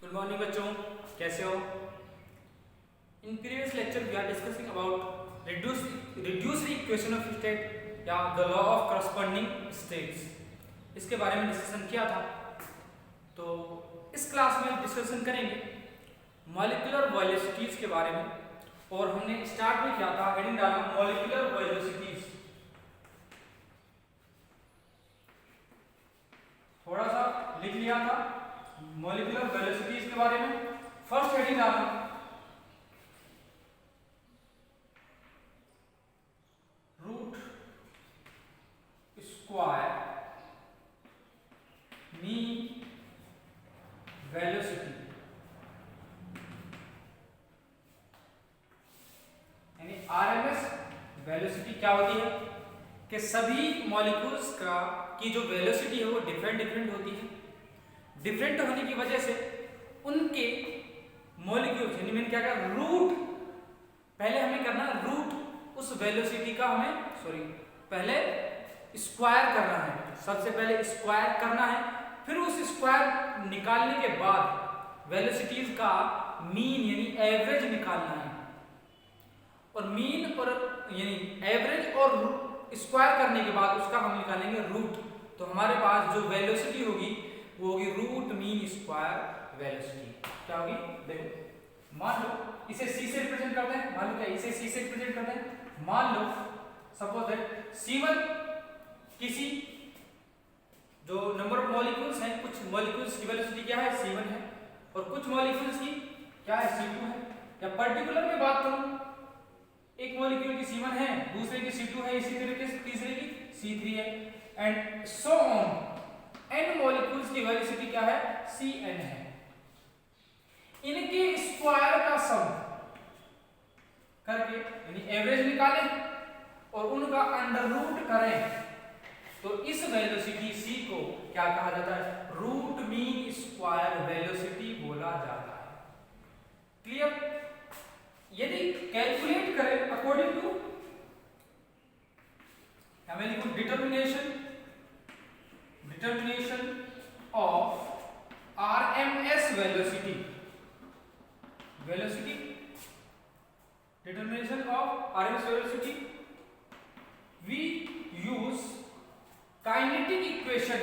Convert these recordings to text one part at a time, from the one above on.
Good morning बच्चों, कैसे हो? In previous lecture we are discussing about reduced equation of state या the law of corresponding states. इसके बारे में डिस्कशन किया था। तो इस क्लास में डिस्कशन करेंगे मॉलिक्यूलर वेलोसिटीज के बारे में। और हमने स्टार्ट में किया था, हेडिंग डाला मॉलिक्यूलर वेलोसिटीज। थोड़ा सा लिख लिया था मॉलिक्यूलर वेलोसिटीज के बारे में। फर्स्ट हेडिंग डाला रूट स्क्वायर मीन वेलोसिटी, यानी आरएमएस वेलोसिटी क्या होती है कि सभी मॉलिक्यूल्स की जो वेलोसिटी है वो डिफरेंट होती है। डिफरेंट होने की वजह से उनके मॉलिक्यूल्स यानी मैंने क्या कहा रूट, पहले हमें करना रूट उस वेलोसिटी का पहले स्क्वायर करना है। सबसे पहले स्क्वायर करना है, फिर उस स्क्वायर निकालने के बाद वेलोसिटीज का मीन यानी एवरेज निकालना है। और मीन और यानी एवरेज और स्क्वायर करने के बाद उसका हम निकालेंगे रूट। तो हमारे पास जो वेलोसिटी होगी वो होगी रूट मीन स्क्वायर वेलोसिटी। क्या होगी? देखो, मान लो इसे c से रिप्रेजेंट करते हैं। मान लो क्या इसे c से रिप्रेजेंट करते हैं। मान लो सपोज दैट c1 किसी जो नंबर ऑफ मॉलिक्यूल्स हैं, कुछ मॉलिक्यूल्स की वेलोसिटी क्या है c1 है, और कुछ मॉलिक्यूल्स की क्या है c2 है। या पर्टिकुलर में बात करूं, एक मॉलिक्यूल की c1 है, दूसरे की c2 है, इसी तरीके से तीसरे की c3 है, and so on. n molecules की वेलोसिटी क्या है? cn है। इनके स्क्वायर का सम करके यानी एवरेज निकालें और उनका अंडर रूट करें तो इस वेलोसिटी c को क्या कहा जाता है? रूट मीन स्क्वायर वेलोसिटी बोला जाता है। क्लियर? यदि कैलकुलेट करें अकॉर्डिंग टू हमें लिखो determination of RMS velocity, determination of RMS velocity, we use kinetic equation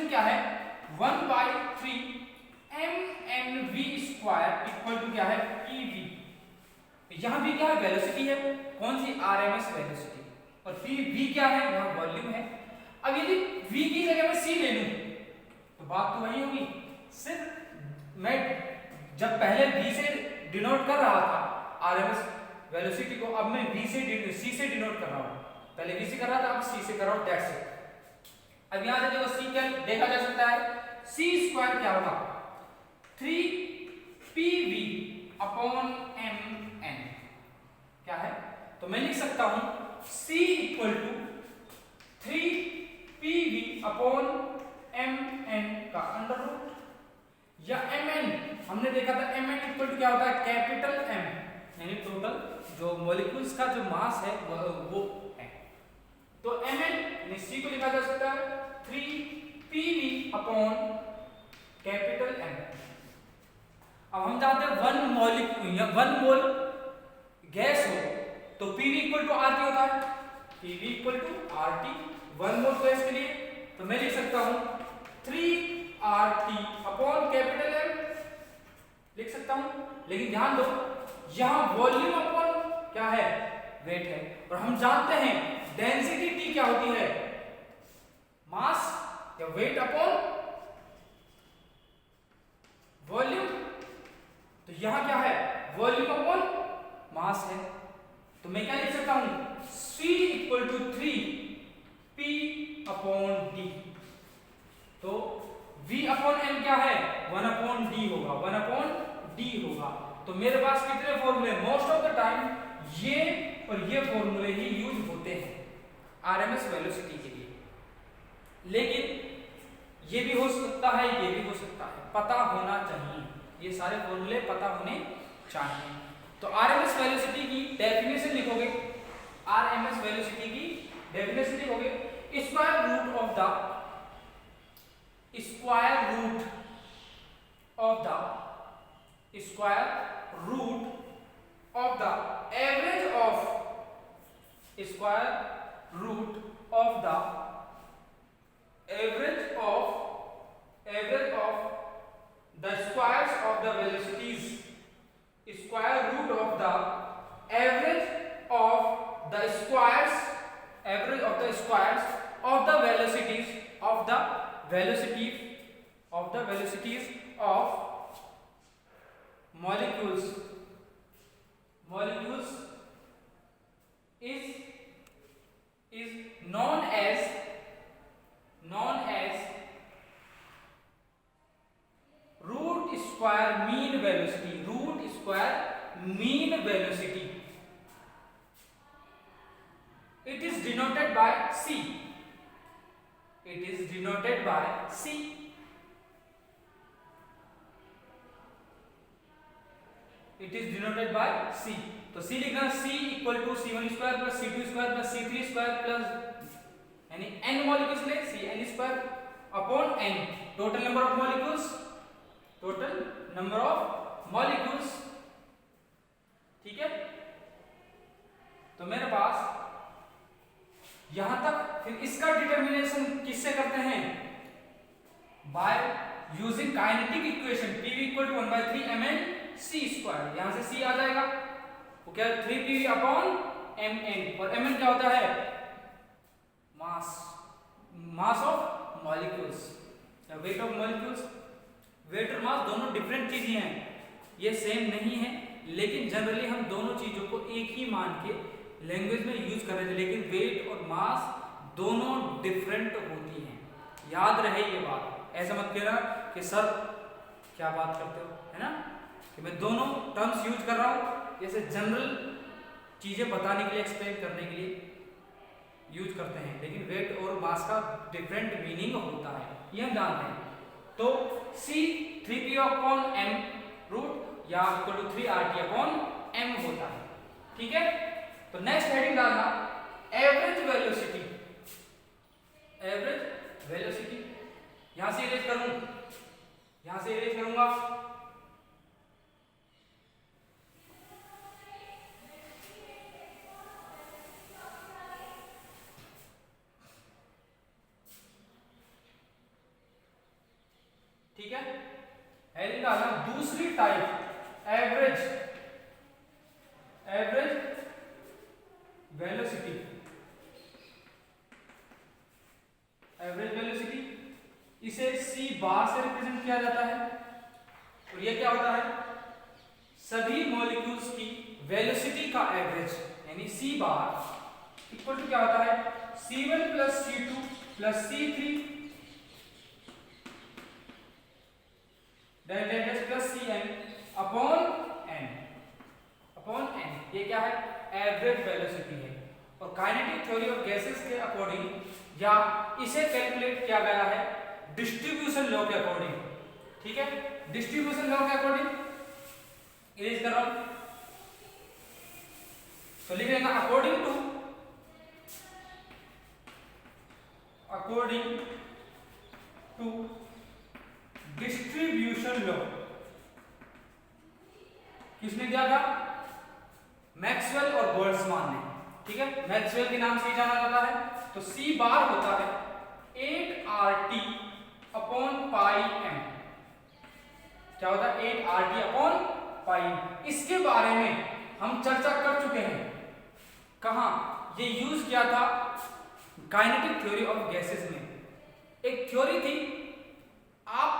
क्या है? 1/3 mnv स्क्वायर इक्वल टू क्या है? pv। यहां भी क्या है? वेलोसिटी है। कौन सी? RMS velocity. और v क्या है? यहां वॉल्यूम है। अब यदि v की जगह मैं c ले लूं तो बात तो वही होगी। सिर्फ मैं जब पहले v से डिनोट कर रहा था आरएमएस वेलोसिटी को, अब मैं c से डिनोट कर रहा हूं। पहले v से कर रहा था, अब c से कर रहा हूं। That's it. अब यहां से देखो c क्या देखा जा सकता है? c स्क्वायर क्या होगा? 3pv अपॉन mn क्या है? तो मैं लिख सकता हूं c equal to 3pv upon mn का अंडर रूट, या mn हमने देखा था mn इक्वल टू क्या होता है? कैपिटल M, यानी टोटल जो मॉलिक्यूल्स का जो मास है वो है। तो mn यानी c को लिखा जा सकता है 3pv अपॉन कैपिटल M। अब हम जानते हैं 1 मॉलिक्यूल या 1 मोल गैस हो तो pv इक्वल टू RT होता है। pv equal to RT 1 mole gas के लिए, तो मैं लिख सकता हूं 3RT अपॉन कैपिटल M लिख सकता हूं। लेकिन ध्यान दो यहां वॉल्यूम अपॉन क्या है? वेट है। और हम जानते हैं डेंसिटी T क्या होती है? मास या वेट अपॉन वॉल्यूम। तो यहां क्या है? वॉल्यूम अपॉन मास है। तो मैं क्या लिख सकता हूं? C equal to 3p upon d। तो v अपॉन m क्या है? 1 अपॉन d होगा, 1 अपॉन d होगा। तो मेरे पास कितने फॉर्मूले? मोस्ट ऑफ द टाइम ये और ये फॉर्मूले ही यूज होते हैं आरएमएस वेलोसिटी के लिए। लेकिन ये भी हो सकता है, ये भी हो सकता है, पता होना चाहिए। ये सारे फॉर्मूले पता होने चाहिए। तो आरएमएस वेलोसिटी की डेफिनेशन लिखोगे, आरएमएस वेलोसिटी की डेफिनेशन लिखोगे square root of the square root of the square root of the average of square root of the average of the squares of the velocities, square root of the average of the squares, average of the squares of the velocities of the velocities of molecules is known as root square mean velocity. It is denoted by C. तो C लिखना C equal to C1 square plus C2 square plus C3 square plus यानी n molecules ले Cn square upon n, total number of molecules. ठीक है, तो मेरे पास यहां तक। फिर इसका डिटर्मिनेशन किससे करते हैं? By using kinetic equation Pv equal to 1/3 mn c square. यहां से c आ जाएगा, वो क्या 3Pv अपॉन mn, और mn क्या होता है? मास ऑफ मॉलिक्यूल्स या वेट ऑफ मॉलिक्यूल्स। वेट और मास दोनों डिफरेंट चीजें हैं, ये सेम नहीं है, लेकिन जनरली हम दोनों चीजों को एक ही मान के लैंग्वेज में यूज कर रहे थे, लेकिन वेट और मास दोनों डिफरेंट होती हैं। याद रहे ये बात, ऐसा मत कहना कि सर क्या बात करते हो, है ना, कि मैं दोनों टर्म्स यूज कर रहा हूं, जैसे जनरल चीजें बताने के लिए, एक्सप्लेन करने के लिए यूज करते हैं, लेकिन वेट और मास का डिफरेंट मीनिंग होता है, ये हम जानते हैं। तो C 3P upon m root या equal to 3RT upon m होता है। ठीक है, तो नेक्स्ट हेडिंग डालना एवरेज वेलोसिटी। यहां से इरेज करूंगा। ठीक है, हेडिंग डालना दूसरी टाइप एवरेज वेलोसिटी। इसे C बार से रिप्रेजेंट किया जाता है, और ये क्या होता है? सभी मॉलिक्यूल्स की वेलोसिटी का एवरेज, यानी C बार इक्वल टू क्या होता है? C1 plus C2 plus C3 plus Cn upon n। ये क्या है? एवरेज वेलोसिटी है। और काइनेटिक थ्योरी ऑफ गैसेस के अकॉर्डिंग, या इसे कैलकुलेट किया गया है डिस्ट्रीब्यूशन लॉ के अकॉर्डिंग। ठीक है, डिस्ट्रीब्यूशन लॉ के अकॉर्डिंग इरेज कर रहा हूं, तो लिख लेना अकॉर्डिंग टू डिस्ट्रीब्यूशन लॉ। किसने दिया था? मैक्सवेल और बोल्ट्जमान ने। ठीक है, मैक्सवेल के नाम से ही जाना जाता है। तो C बार होता है 8RT अपॉन पाई m। क्या होता है? 8RT upon pi m। इसके बारे में हम चर्चा कर चुके हैं। कहां? ये यूज किया था काइनेटिक थ्योरी ऑफ गैसेस में। एक थ्योरी थी, आप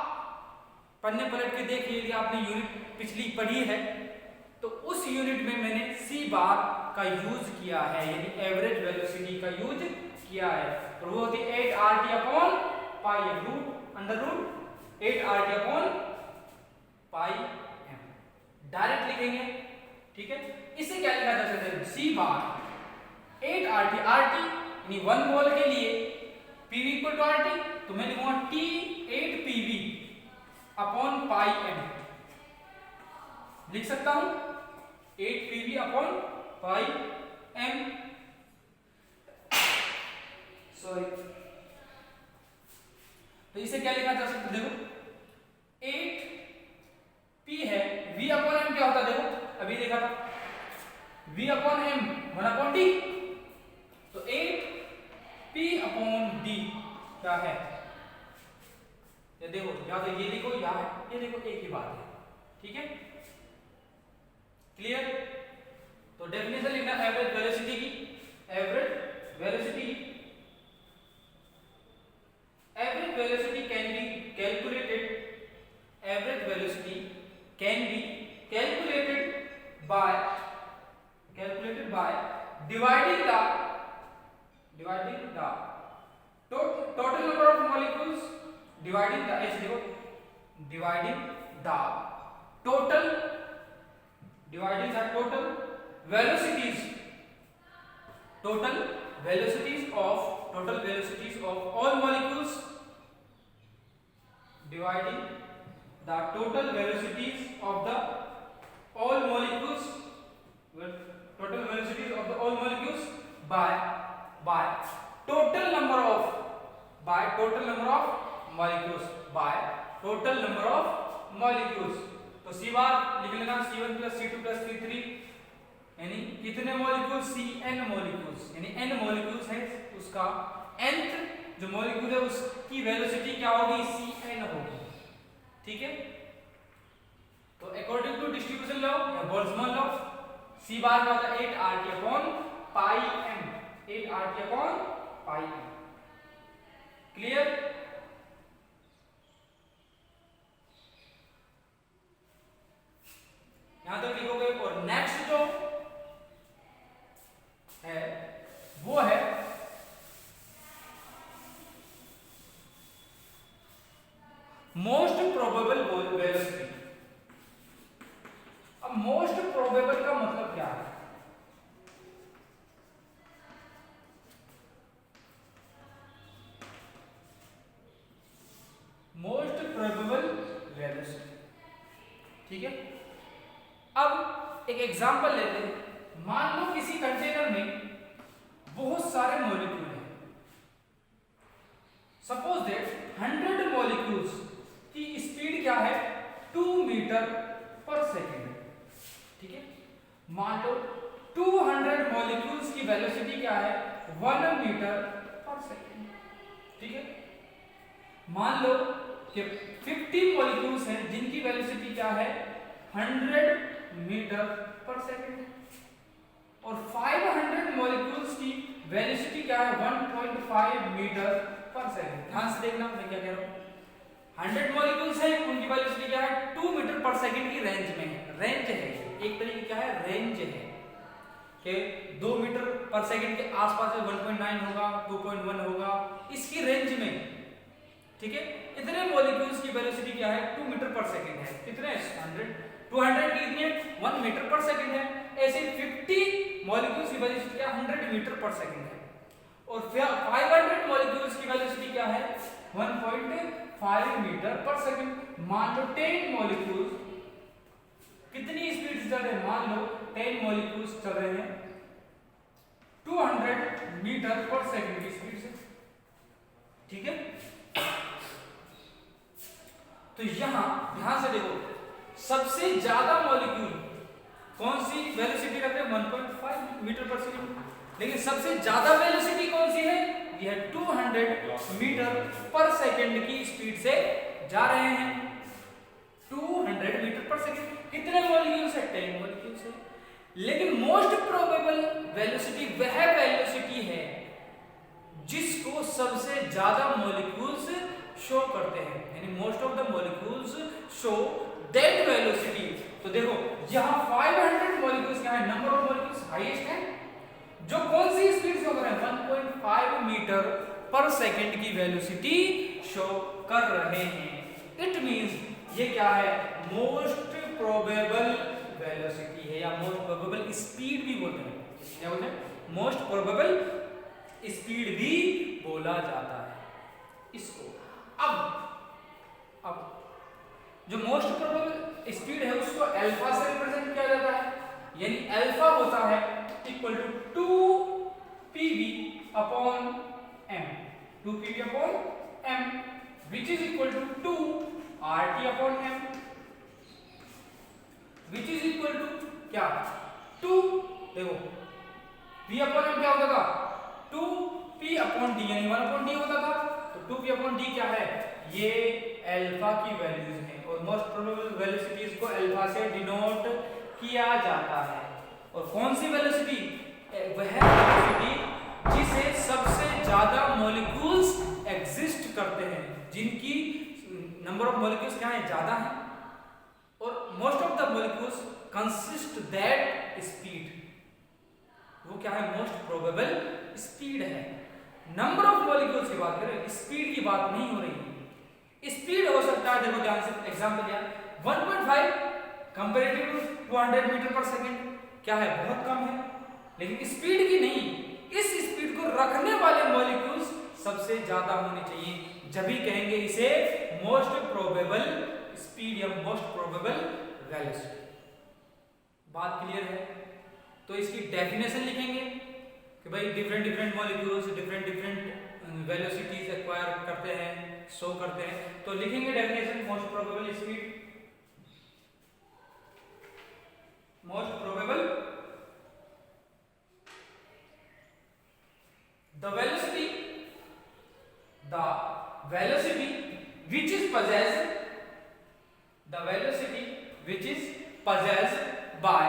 पन्ने पलट के देखिए, यदि आपने यूनिट पिछली पढ़ी है तो उस यूनिट में मैंने C बार का यूज किया है, यानी एवरेज वेलोसिटी का यूज किया है, और वो होती 8RT upon pi m, root under root 8RT upon pi m। Direct लिखेंगे। ठीक है, इसे क्या लिखा जा सकता है? C बार 8RT, RT यानी 1 मोल के लिए PV इक्वल टू RT, तो मैं लिखूंगा T 8PV upon pi m। लिख सकता हूं 8PV upon pi m। Sorry, तो इसे क्या लिखा जा सकता है, देखो 8p है, v अपॉन m क्या होता है, देखो अभी देखा था v अपॉन m 1/d, तो 8p अपॉन d क्या है, ये देखो या तो ये लिखो या ये देखो, एक ही बात है, ठीक है, क्लियर। तो डेफिनेशन लिखना एवरेज वेलोसिटी की, average velocity can be calculated, average velocity can be calculated by dividing the total number of molecules, dividing the total velocities of all molecules, dividing the total velocities of the all molecules by total number of molecules। तो सी बार लिख लेना C1 + C2 + C3 यानी कितने molecules, Cn molecules, यानी n molecules है, उसका nth जो molecule है उसकी वेलोसिटी क्या होगी, Cn होगी, ठीक है। तो अकॉर्डिंग टू डिस्ट्रीब्यूशन लॉ या बोल्ट्जमान लॉ, सी बार का होता है 8RT/πm, 8RT/πm, क्लियर। यहां तक लिखोगे। और नेक्स्ट जो है वो है मोस्ट प्रोबेबल वेलोसिटी। अब मोस्ट प्रोबेबल का मतलब क्या है, मोस्ट प्रोबेबल वेलोसिटी, ठीक है। अब एक एग्जांपल लेते हैं। मान लो किसी कंटेनर में बहुत सारे मॉलिक्यूल हैं, सपोज दैट 100 मॉलिक्यूल्स की स्पीड क्या है, 2 मीटर पर सेकेंड, ठीक है। मान लो 200 मॉलिक्यूल्स की वेलोसिटी क्या है, 1 मीटर पर सेकेंड, ठीक है। मान लो कि 50 मॉलिक्यूल्स हैं जिनकी वेलोसिटी क्या है, 100 मीटर पर सेकेंड, और 500 मॉलिक्यूल्स की वेलोसिटी क्या है, 1.5 मीटर पर सेकेंड। ध्यान से देखना मैं क्या कह रहा हूं। 100 मॉलिक्यूल्स हैं, उनकी वेलोसिटी क्या है, 2 मीटर पर सेकेंड की रेंज में है। रेंज है एक तरीके क्या है, रेंज है कि 2 मीटर पर सेकेंड के आसपास 1.9 होगा, 2.1 होगा, इसकी रेंज में, ठीक है। इतने मॉलिक्यूल्स की वेलोसिटी क्या है, 2 मीटर पर सेकेंड है। कितने, 100, 200 की इतनी 1 मीटर पर सेकेंड है। ऐसे 50 मॉलिक्यूल्स की वेलोसिटी क्या 100 मीटर पर सेकेंड है, और 500 मॉलिक्यूल्स की वेलोसिटी क्या है, 1.5 मीटर पर सेकेंड। मान लो 10 मॉलिक्यूल्स कितनी स्पीड से चल रहे हैं, मान लो 10 मॉलिक्यूल्स चल रहे हैं 200 मीटर पर सेकेंड की स्पीड से, ठीक है। तो यहां ध्यान से देखो, सबसे ज्यादा मॉलिक्यूल कौन सी वेलोसिटी रखते हैं, 1.5 मीटर पर सेकेंड, लेकिन सबसे ज्यादा वेलोसिटी कौन सी है, यह 200 मीटर पर सेकेंड की स्पीड से जा रहे हैं। 200 मीटर पर सेकेंड, कितने मॉलिक्यूल्स है, 10 मॉलिक्यूल्स है। लेकिन मोस्ट प्रोबेबल वेलोसिटी वह वेलोसिटी है जिसको सबसे ज्यादा मॉलिक्यूल्स शो करते हैं, यानी most of the molecules show that velocity. तो देखो यहां 500 मॉलिक्यूल्स क्या है, नंबर ऑफ मॉलिक्यूल्स हाईएस्ट है, जो कौन सी स्पीड शो कर रहे हैं, 1.5 मीटर पर सेकेंड की वेलोसिटी शो कर रहे हैं। इट मींस ये क्या है, मोस्ट प्रोबेबल वेलोसिटी है, या मोस्ट प्रोबेबल स्पीड भी बोलते हैं। क्या बोलते हैं, मोस्ट प्रोबेबल स्पीड भी बोला जाता है इसको। अब जो मोस्ट प्रोबेबल स्पीड है उसको अल्फा से रिप्रेजेंट किया जाता है, यानी अल्फा होता है equal to 2pv upon m, 2pv upon m, which is equal to 2 RT upon M, which is equal to क्या 2, देखो V अपॉन M क्या होता था 2P अपॉन D, यानी 1 अपॉन D होता था। तो 2P अपॉन D क्या है, ये अल्फा की वैल्यूज हैं और मोस्ट प्रोबेबल वेलोसिटीज को अल्फा से डिनोट किया जाता है। और कौन सी वेलोसिटी, वह वेलोसिटी जिसे सबसे ज्यादा मॉलिक्यूल्स एग्जिस्ट करते हैं, जिनकी नंबर ऑफ मॉलिक्यूल्स क्या है ज्यादा है, और most of the molecules consist that speed, वो क्या है मोस्ट प्रोबेबल स्पीड है। नंबर ऑफ मॉलिक्यूल्स की बात करें, स्पीड की बात नहीं हो रही है। स्पीड हो सकता है, देखो ध्यान से एग्जांपल दिया 1.5 कंपैरेटिव टू 200 मीटर पर सेकंड क्या है बहुत कम है, लेकिन स्पीड की नहीं, इस स्पीड को रखने वाले मॉलिक्यूल्स सबसे ज्यादा होने चाहिए, जभी कहेंगे इसे मोस्ट प्रोबेबल स्पीड या मोस्ट प्रोबेबल वेलोसिटी। बात क्लियर है? तो इसकी डेफिनेशन लिखेंगे कि भाई different different molecules different different velocities acquire करते हैं, शो करते हैं। तो लिखेंगे definition most probable speed, most probable the velocity which is possessed, the velocity which is possessed by,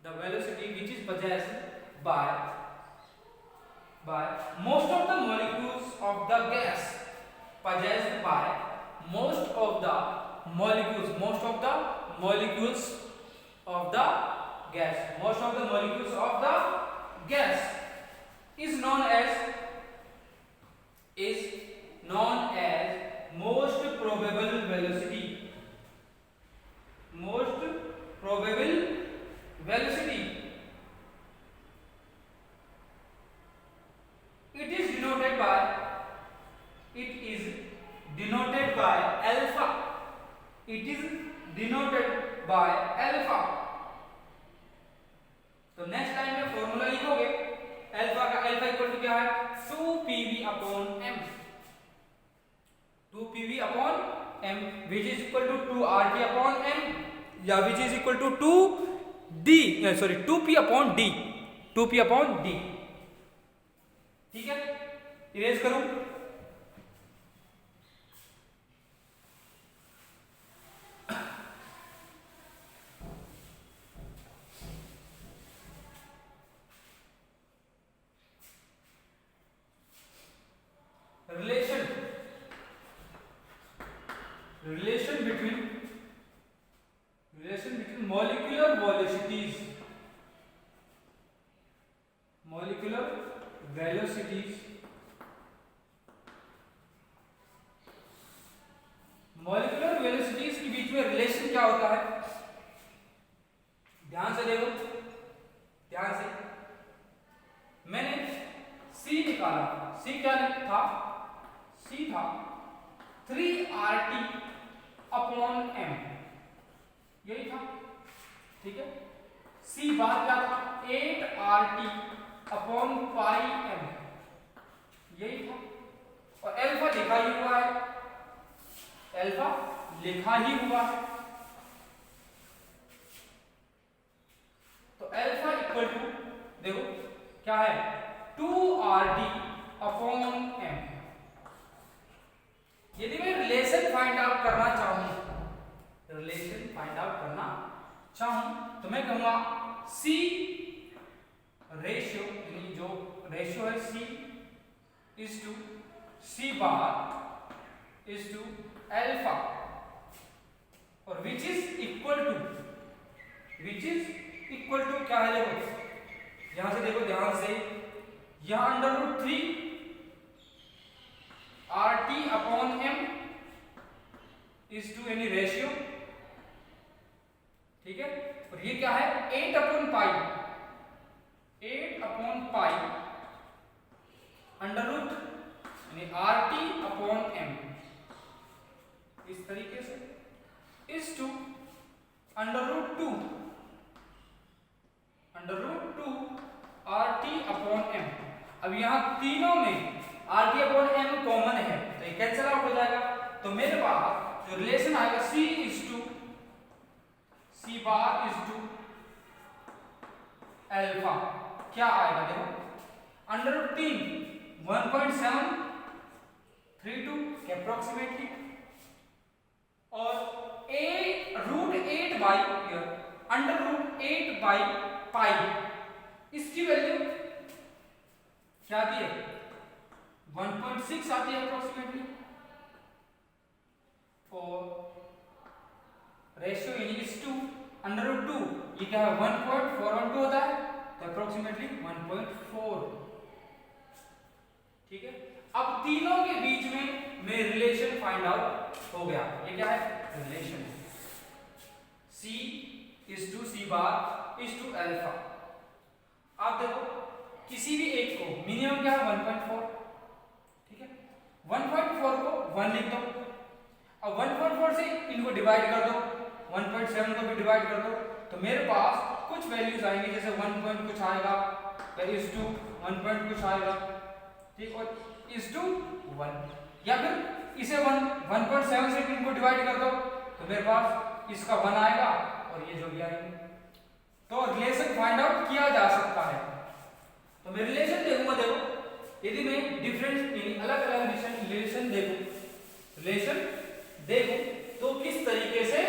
the velocity which is possessed by most of the molecules of the gas, possessed by most of the molecules, most of the molecules of the gas, most of the molecules of the gas is known as most probable velocity, most probable velocity. It is denoted by alpha, it is denoted by alpha। तो next line में formula लिखोगे alpha का, alpha equal to क्या है 2pv upon m, 2pv upon m which is equal to 2RT upon m या which is equal to 2d, sorry 2p upon d, 2p upon d। ठीक है, erase करूं, relation between molecular velocities, molecular velocities के बीच में relation क्या होता है, ध्यान से देखो, ध्यान से। मैंने c निकाला, c क्या था, c था 3RT अपॉन m, यही था, ठीक है। c बार क्या था 8RT अपॉन पाई m, यही था। और अल्फा लिखा ही हुआ है, अल्फा लिखा ही हुआ है। तो अल्फा इक्वल टू देखो क्या है 2RT अपॉन m। यदि मैं रिलेशन फाइंड आउट करना चाहूं, रिलेशन फाइंड आउट करना चाहूं तो मैं कहूंगा C रेशियो, यानी जो रेशियो है C is to C bar is to alpha, और विच इज इक्वल टू क्या है, देखो यहां से देखो ध्यान से, यहां under root 3 RT upon m is to any ratio, ठीक है। और ये क्या है 8 upon pi, 8 upon pi under root यानी RT अपॉन m, इस तरीके से is to under root 2 RT upon m। अब यहां तीनों में RT अपॉन m कॉमन है तो ये कैंसिल आउट तो मेरे पास जो रिलेशन आएगा सी बार इज टू अल्फा क्या आएगा देखो अंडर रूट 3 1.732 के अप्रोक्सीमेटली और a root 8 by under root 8 by pi इसकी वैल्यू क्या आती है 1.6 आती है अप्रोक्सीमेटली और रेशियो यानी कि 2 अंडर रूट 2 ये क्या है 1.412 होता है तो अप्रोक्सीमेटली 1.4 ठीक है। अब तीनों के बीच में रिलेशन फाइंड आउट हो गया ये क्या है relation C is to C bar is to alpha. आप देखो किसी भी एक को मिनिमम क्या है 1.4 ठीक है 1.4 को 1 लिख दो अब 1.4 से इनको डिवाइड कर दो 1.7 को भी डिवाइड कर दो तो मेरे पास कुछ वैल्यूज आएंगे जैसे 1 पॉइंट कुछ आएगा या इज टू 1 पॉइंट कुछ आएगा ठीक और इज टू 1 या फिर इसे 1.7 से इनको डिवाइड कर दो तो मेरे पास इसका 1 आएगा और ये जो भी आएंगे तो रिलेशन फाइंड आउट किया जा सकता है। तो मैं रिलेशन देखूंगा देखो यदि मैं डिफरेंट अलग अलग रिलेशन देखूं तो किस तरीके से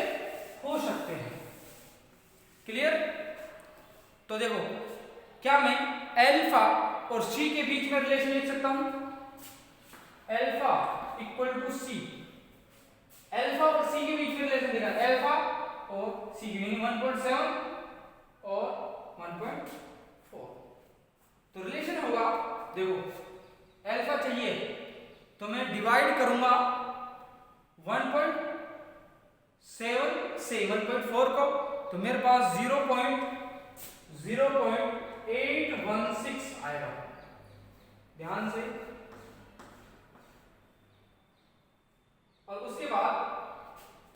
हो सकते हैं क्लियर। तो देखो क्या मैं अल्फा और सी के बीच में रिलेशन लिख सकता हूं alpha equal to C alpha और सी के बीच में रिलेशन देखा अल्फा और सी मीनिंग 1.7 और 1.4 तो रिलेशन होगा देखो अल्फा चाहिए तो मैं डिवाइड करूंगा 1.7 से 1.4 को तो मेरे पास 0.816 आएगा ध्यान से और उसके बाद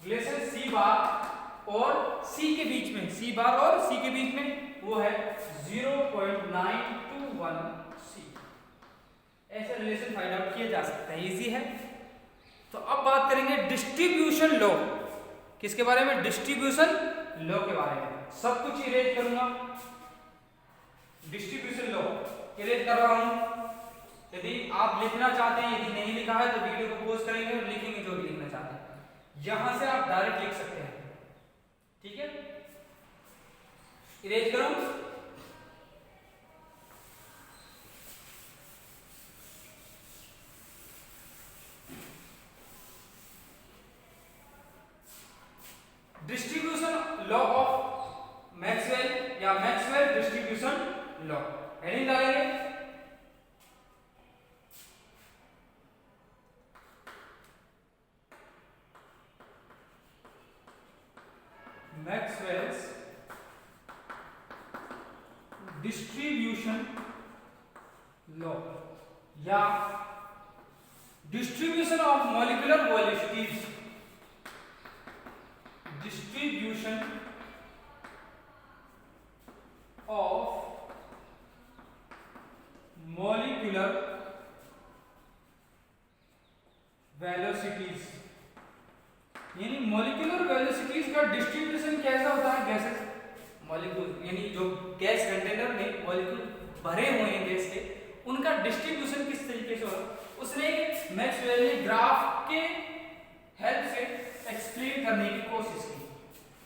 रिलेशन सी बार और सी के बीच में सी बार और सी के बीच में वो है 0.921 सी ऐसे रिलेशन फाइंड आउट किया जा सकता है इजी है। तो अब बात करेंगे डिस्ट्रीब्यूशन लॉ किसके बारे में डिस्ट्रीब्यूशन लॉ के बारे में सब कुछ इरेज करूंगा डिस्ट्रीब्यूशन लॉ इरेज कर रहा हूं यदि आप लिखना चाहते हैं यदि नहीं लिखा है तो वीडियो को पॉज करेंगे और लिखेंगे जो भी लिखना चाहते हैं यहां से आप डायरेक्ट लिख सकते हैं ठीक है इरेज करूं डिस्ट्रीब्यूशन लॉ ऑफ मैक्सवेल या मैक्सवेल डिस्ट्रीब्यूशन लॉ हेडिंग डालेंगे मैक्सवेल्स डिस्ट्रीब्यूशन लॉ या distribution of molecular velocities distribution of molecular velocities यानी मॉलिक्यूलर वेलोसिटीज का डिस्ट्रीब्यूशन कैसा होता है गैसेस मॉलिक्यूल यानी जो गैस कंटेनर में मॉलिक्यूल भरे हुए हैं गैस के उनका डिस्ट्रीब्यूशन किस तरीके से होगा उसने मैक्सवेल ने ग्राफ के हेल्प से एक्सप्लेन करने की कोशिश की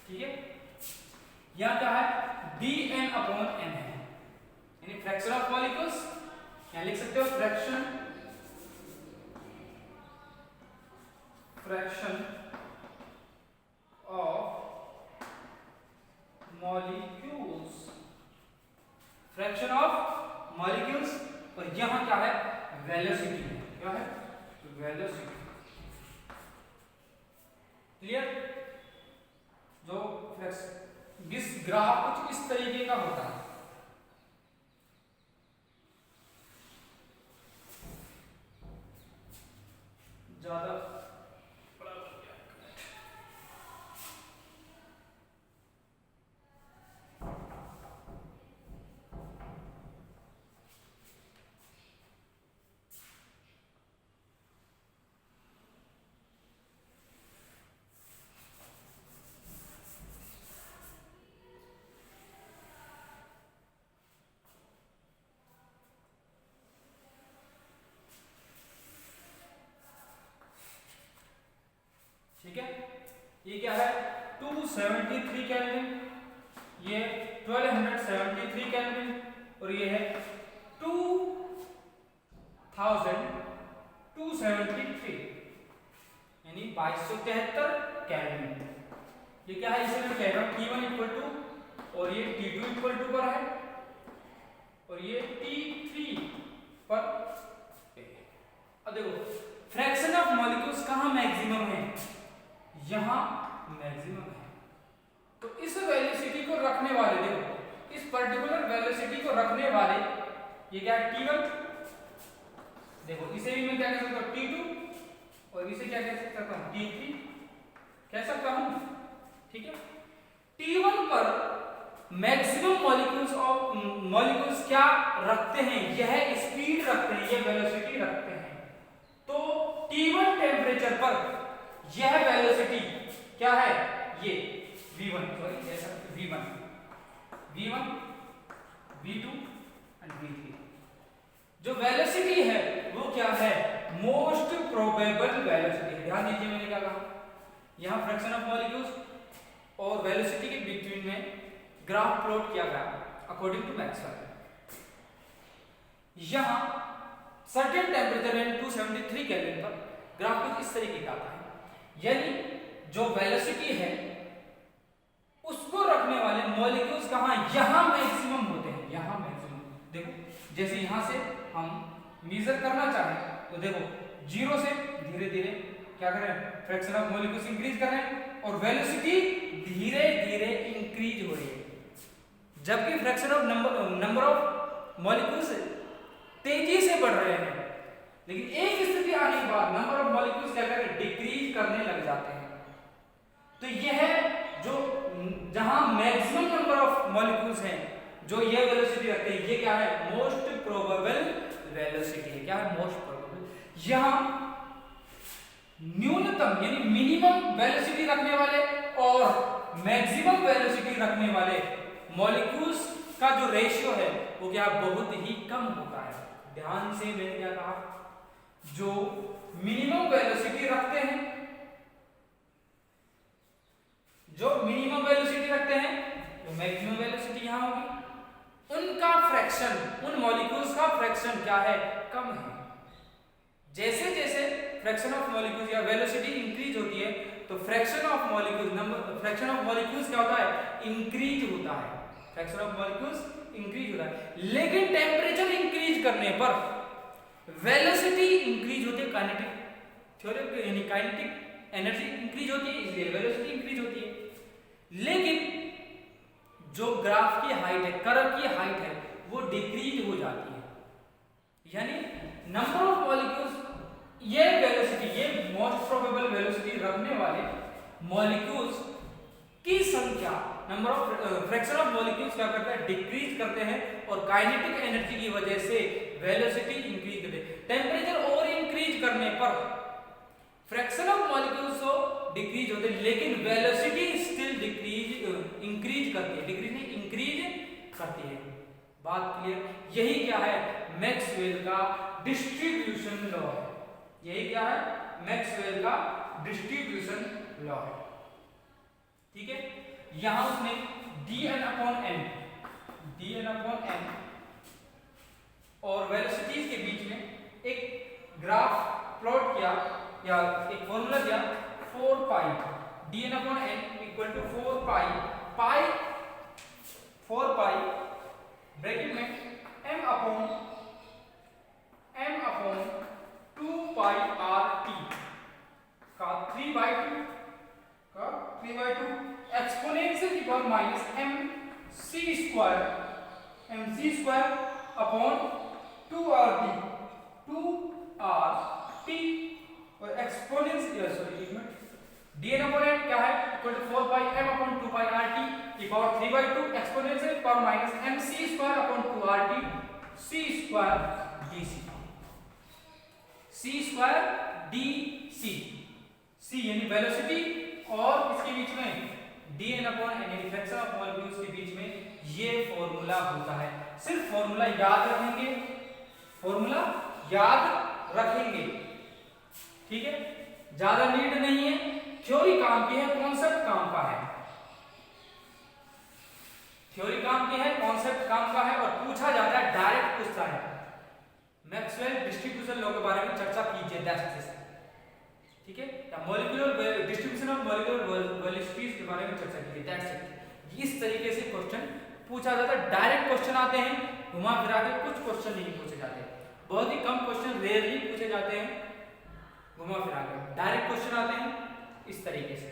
ठीक है यहां क्या है dn/n है यानी फ्रैक्शन ऑफ मॉलिक्यूल्स यहां लिख सकते हो फ्रैक्शन ऑफ मॉलिक्यूल्स और यहां क्या है वेलोसिटी है क्या है वेलोसिटी क्लियर जो इस ग्राफ कुछ इस तरीके का होता है ज्यादा ये क्या है 273 केल्विन, ये 1273 केल्विन और ये है 2273 यानी 2273 केल्विन। ये क्या है, इसे मैं कह रहा हूं T1 इक्वल टू और ये T2 इक्वल टू पर है और ये T3 पर। अब देखो फ्रैक्शन ऑफ मॉलिक्यूल्स कहां मैक्सिमम है, यहां मैक्सिमम है। तो इस वेलोसिटी को रखने वाले, देखो इस पर्टिकुलर वेलोसिटी को रखने वाले ये क्या है T1, देखो इसे भी मैं क्या कह सकता हूं T2 और इसे क्या कह सकता हूं T3 कह सकता हूं, ठीक है। T1 पर मैक्सिमम मॉलिक्यूल्स क्या रखते हैं, यह स्पीड रखते हैं, यह वेलोसिटी रखते हैं। तो T1 टेंपरेचर पर यह वेलोसिटी क्या है, ये V1 V1 V2 and V3। जो वेलोसिटी है वो क्या है, मोस्ट प्रोबेबल वेलोसिटी है। ध्यान दीजिए मैंने क्या कहा, यहां फ्रैक्शन ऑफ मॉलिक्यूल्स और वेलोसिटी के बिटवीन में ग्राफ प्लॉट किया गया अकॉर्डिंग टू मैक्सवेल। यहां सर्टेन टेंपरेचर यानी 273 केल्विन पर ग्राफ कुछ इस तरीके का आता है, यानी जो वेलोसिटी है उसको रखने वाले मॉलिक्यूल्स कहां, यहां मैक्सिमम होते हैं, यहां मैक्सिमम। देखो जैसे यहां से हम मेजर करना चाहें तो देखो 0 से धीरे धीरे क्या कर रहे हैं, फ्रैक्शन ऑफ मॉलिक्यूल्स इंक्रीज कर रहे हैं और वेलोसिटी धीरे धीरे इंक्रीज हो रही है। जबकि fraction of number of molecules तेजी से बढ़ रहे हैं, लेकिन एक स्थिति आने के बाद नंबर ऑफ मॉलिक्यूल्स क्या कर रहे हैं, डिक्रीज करने लग जाते हैं। तो यह जो जहां मैक्सिमम नंबर ऑफ मॉलिक्यूल्स हैं जो ये वेलोसिटी रखते हैं, ये क्या है, मोस्ट प्रोबेबल वेलोसिटी है। क्या है, मोस्ट प्रोबेबल। यहां न्यूनतम यानी मिनिमम वेलोसिटी रखने वाले और मैक्सिमम वेलोसिटी रखने वाले मॉलिक्यूल्स का जो रेशियो है वो क्या बहुत ही कम होता है। ध्यान से मैंने क्या कहा, जो मिनिमम वेलोसिटी रखते हैं, जो मिनिमम वेलोसिटी रखते हैं तो मैक्सिमम वेलोसिटी यहां होगी, उनका फ्रैक्शन, उन मॉलिक्यूल्स का फ्रैक्शन क्या है, कम है। जैसे जैसे फ्रैक्शन ऑफ मॉलिक्यूल्स या वेलोसिटी इंक्रीज होती है तो फ्रैक्शन ऑफ मॉलिक्यूल्स क्या होता है, इंक्रीज होता है। फ्रैक्शन ऑफ मॉलिक्यूल्स इंक्रीज होता है, लेकिन टेंपरेचर इंक्रीज करने पर वेलोसिटी इंक्रीज होती है। काइनेटिक थ्योरी यानी काइनेटिक एनर्जी इंक्रीज होती है, इसलिए वेलोसिटी इंक्रीज होती है। लेकिन जो ग्राफ की हाइट है, कर्व की हाइट है, वो डिक्रीज हो जाती है। यानी नंबर ऑफ मॉलिक्यूल्स, ये वेलोसिटी, ये मोस्ट प्रोबेबल वेलोसिटी रखने वाले मॉलिक्यूल्स की संख्या, number of fraction of molecules क्या करते हैं, डिक्रीज करते हैं और काइनेटिक एनर्जी की वजह से वेलोसिटी इंक्रीज करते हैं। टेंपरेचर और इंक्रीज करने पर फ्रैक्शन ऑफ मॉलिक्यूल्स तो डिक्रीज होते हैं, लेकिन वेलोसिटी स्टिल इंक्रीज करती है, डिक्रीज नहीं इंक्रीज करती है। बात क्लियर? यही क्या है, मैक्सवेल का डिस्ट्रीब्यूशन लॉ है। यही क्या है, मैक्सवेल का डिस्ट्रीब्यूशन लॉ है। ठीक है, यहां उसने dn/n और वेलोसिटीज के बीच में एक ग्राफ प्लॉट किया या एक फॉर्मूला दिया 4 pi dn/n equal to 4 pi bracket में m/2 पाई RT का 3/2 एक्सपोनेंशियल की power minus mc square upon 2RT और एक्सपोनेंशियल dn/n क्या है, equal to 4 pi m/2 pi RT की power 3/2 exponential power minus mc square upon 2RT c square dc c यानी velocity और इसके बीच में dn/n यानी फ्रैक्शन ऑफ मॉलिक्यूल्स के बीच में ये फॉर्मूला होता है। सिर्फ फॉर्मूला याद रखेंगे, ठीक है, ज्यादा नीड नहीं है। थ्योरी काम की है, कॉन्सेप्ट काम का है। थ्योरी काम की है, कॉन्सेप्ट काम का है और पूछा जाता है, डायरेक्ट पूछता है मैक्सवेल डिस्ट्रीब्यूशन लॉ के बारे में चर्चा कीजिए, दैट्स दिस, ठीक है, या molecular distribution of molecular velocities के बारे में चर्चा कीजिए, दैट्स इट। इस तरीके से क्वेश्चन पूछा जाता है। डायरेक्ट क्वेश्चन आते हैं, घुमा फिरा के कुछ क्वेश्चन नहीं पूछे जाते, बहुत ही कम क्वेश्चन रेयरली पूछे जाते हैं घुमा फिरा के, डायरेक्ट क्वेश्चन आते हैं इस तरीके से।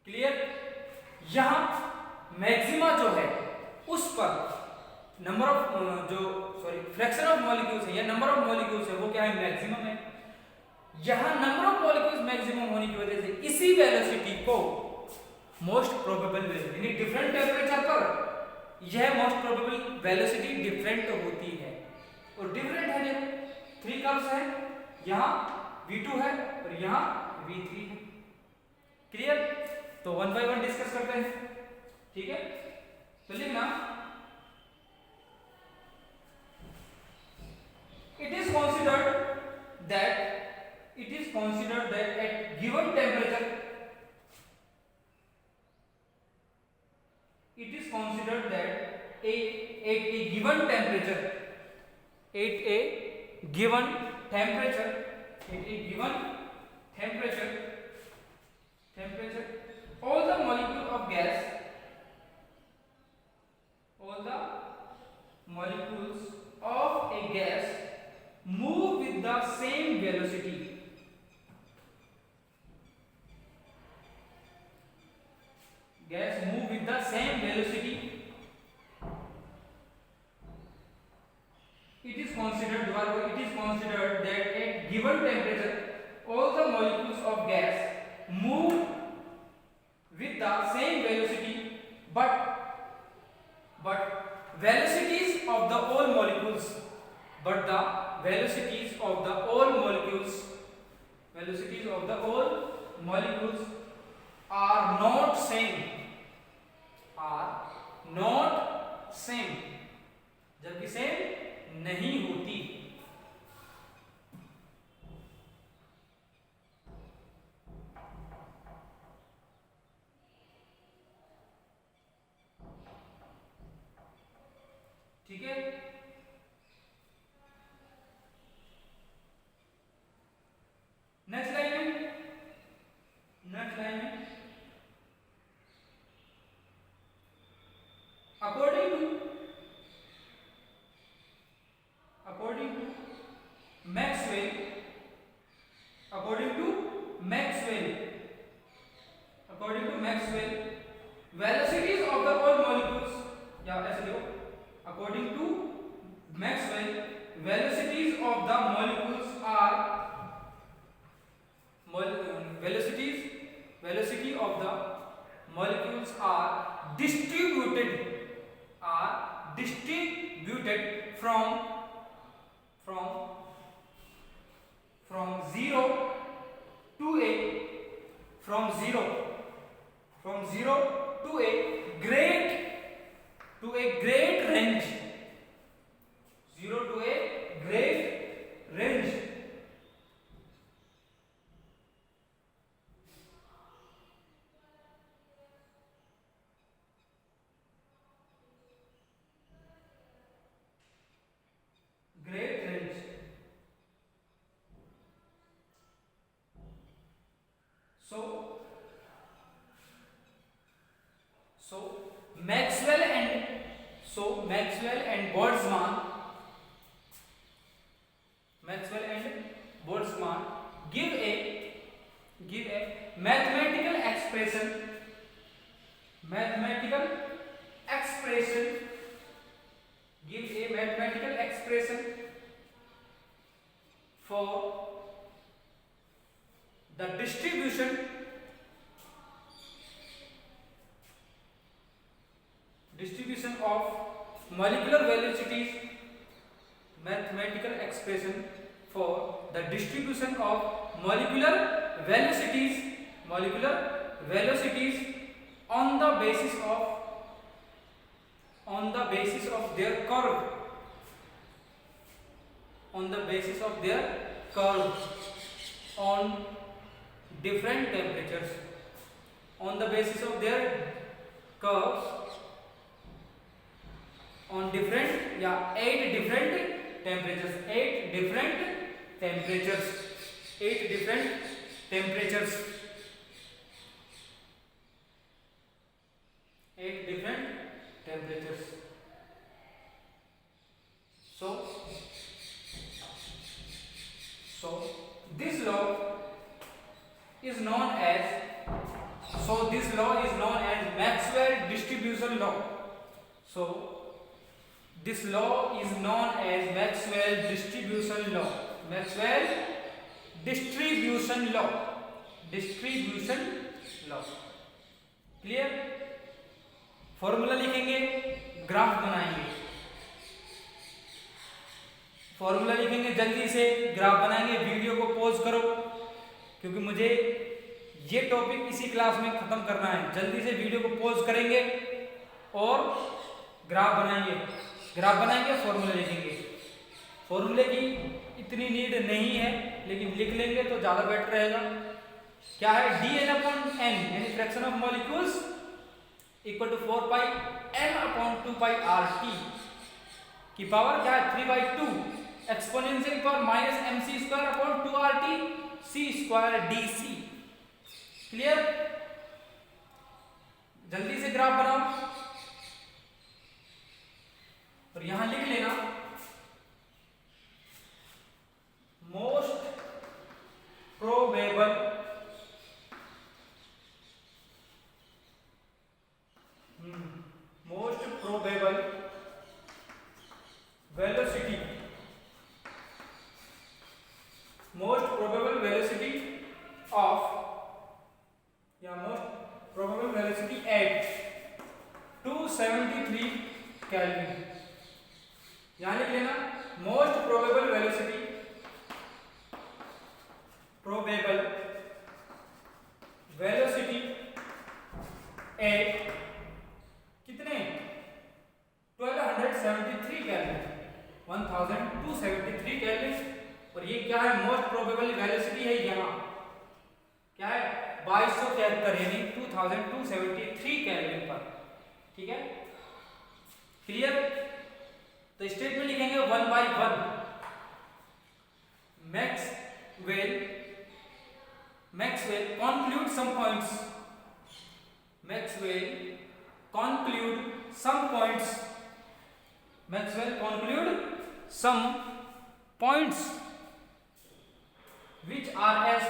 क्लियर? यहां मैक्सिमा जो है उस पर number of fraction of molecules है या नंबर ऑफ मॉलिक्यूल्स है वो क्या है, मैक्सिमम है। यहां नंबर ऑफ मॉलिक्यूल्स मैक्सिमम होने की वजह से इसी वेलोसिटी को मोस्ट प्रोबेबल वेलोसिटी, यानी डिफरेंट टेंपरेचर पर यह मोस्ट प्रोबेबल वेलोसिटी डिफरेंट होती है। और डिफरेंट है, देखो 3 कर्व्स है, यहां v2 है और यहां v3 है। क्लियर? तो 1 बाय 1 डिस्कस करते हैं, ठीक है। तो लिखना, it is considered that at given temperature, it is considered that at a given temperature, at a given temperature, at a given temperature, all the molecules of gas, all the molecules of a gas move with the same velocity. Gas move with the same velocity. It is considered that at given temperature all the molecules of gas move with the same velocity, but velocities of the all molecules, but the velocities of the all molecules are not same, जबकि same नहीं होती। ठीक है, next line में according to Maxwell, velocities of the all molecules, या ऐसे लिखो, according to Maxwell, velocities of the molecules are velocity of the molecules are distributed from 0 to a great range, 0 to a great range. Maxwell and Boltzmann give a mathematical expression for the distribution of molecular velocities, mathematical expression for the distribution of molecular velocities on the basis of their curve, on different temperatures on the basis of their curves on different 8 different temperatures, 8 different temperatures, 8 different temperatures, 8 different temperatures. So this law is known as Maxwell distribution law. So this law is known as Maxwell distribution law. Maxwell distribution law. Distribution law. Clear? Formula लिखेंगे, graph बनाएंगे। Formula लिखेंगे, जल्दी से graph बनाएंगे। Video को pause करो क्योंकि मुझे ये टॉपिक इसी क्लास में खत्म करना है। जल्दी से वीडियो को पॉज करेंगे और ग्राफ बनाएंगे। ग्राफ बनाएंगे, फॉर्मूला लिखेंगे। फॉर्मूले की इतनी नीड नहीं है लेकिन लिख लेंगे तो ज्यादा बेटर रहेगा। क्या है? dn/n यानी fraction of molecules equal to 4 pi m/2 pi RT की पावर क्या है? 3/2 exponential power -mc²/2 RT c² dc। Clear? जल्दी से ग्राफ बनाओ और यहां लिख लेना most probable velocity, most probable velocity of most probable velocity at 273 kelvin. यहां लिख लेना मोस्ट प्रोबेबल वेलोसिटी एट कितने? 1273 केल्विन, 1273 केल्विन। और ये क्या है? मोस्ट प्रोबेबल वेलोसिटी है। यहाँ क्या है? 2273 यानी 2273 केल्विन पर। ठीक है? क्लियर? तो स्टेटमेंट लिखेंगे 1 by 1। Maxwell conclude some points. Maxwell conclude some points which are as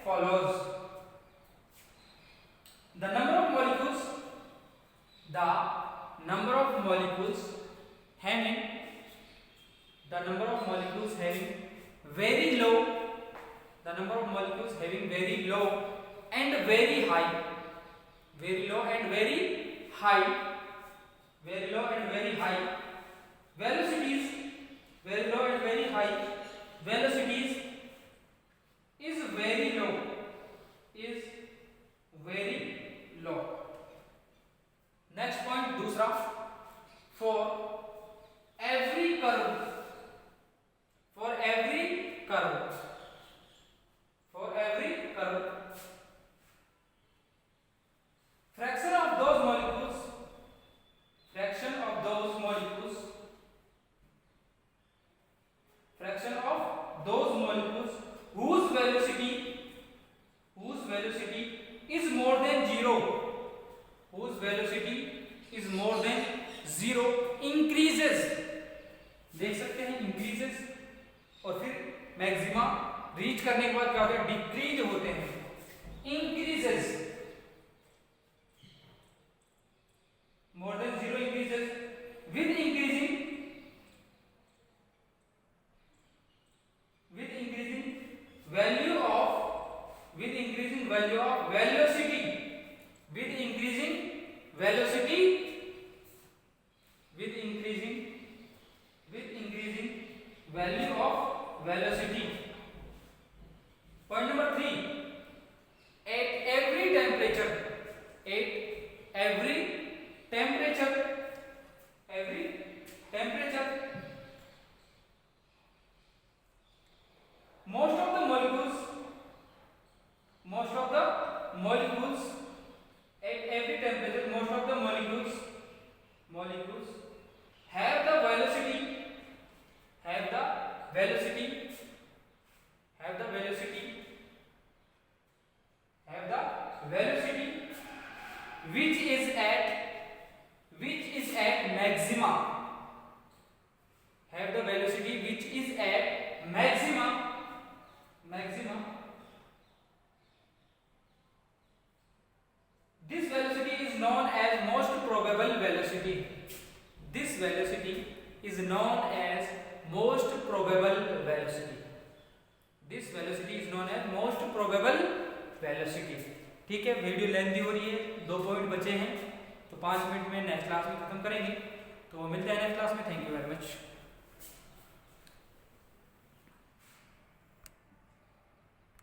follows. The number of molecules having very low, and very high velocities is very low. Next point दूसरा, for every curve fraction of those molecules whose velocity is more than zero increases। देख सकते हैं increases, और फिर maxima reach करने के बाद क्या होता है? डिक्रीज होते हैं। increases more than zero increases with increasing value of velocity value of velocity. Point number 3, at every temperature most of the velocity which is at maxima, have the velocity which is at maxima. This velocity is known as most probable velocity. This velocity is known as most probable velocity. This velocity is known as most probable velocity. ठीक है, video lengthy हो रही है, 2 point बचे हैं, तो 5 minute में next class में खत्म करेंगे। तो मिलते हैं नेक्स्ट क्लास में। Thank you very much.